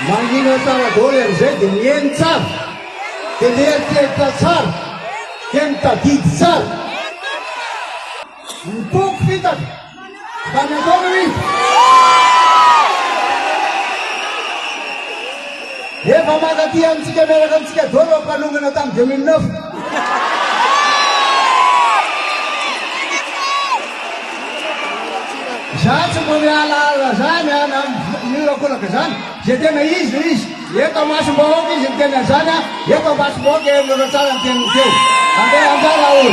Mangino tara doler zed niencar. Kederta car. Kenta ditsar. Untuk fitat. Banagomi. He pamagati am sika merakan sika dolo kanungan atam jamin naf. Saat semuanya ala sana nam nilokul kesan. Jadi naik is. Ye to masuk bawa ki jadi sana. Ye to masuk bawa ke lulusan tiang. Ande anda tahu.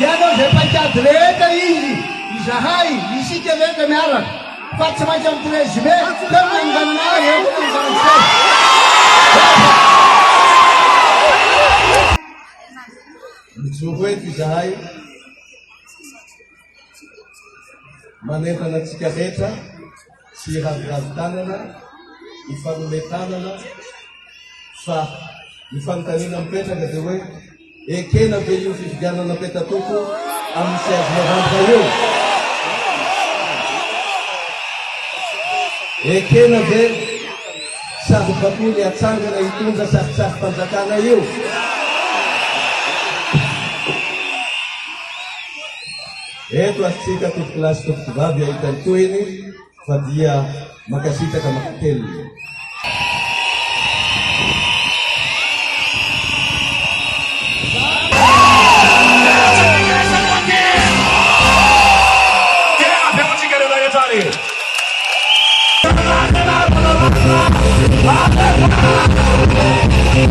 Dia tu sepanjang terleta is. Isahai isi terleta merah. Pas macam tu esme. Kamu ganna ye bukan ganna. Suhuet isahai. Maneta na tsikaheta, sy raviravin-tanana, ifanometanana, fa ny fanontaniana mipetraka dia hoe ekena ve io fifidianana petatoko amin'ny sy azo mavantra io? Ekena ve sady bakoly atsangana hitondra sarotsarom-panjakana io? Eto asitsika tompokilasy tompokovavy ahitany toyny fa dia makasitraka makakely.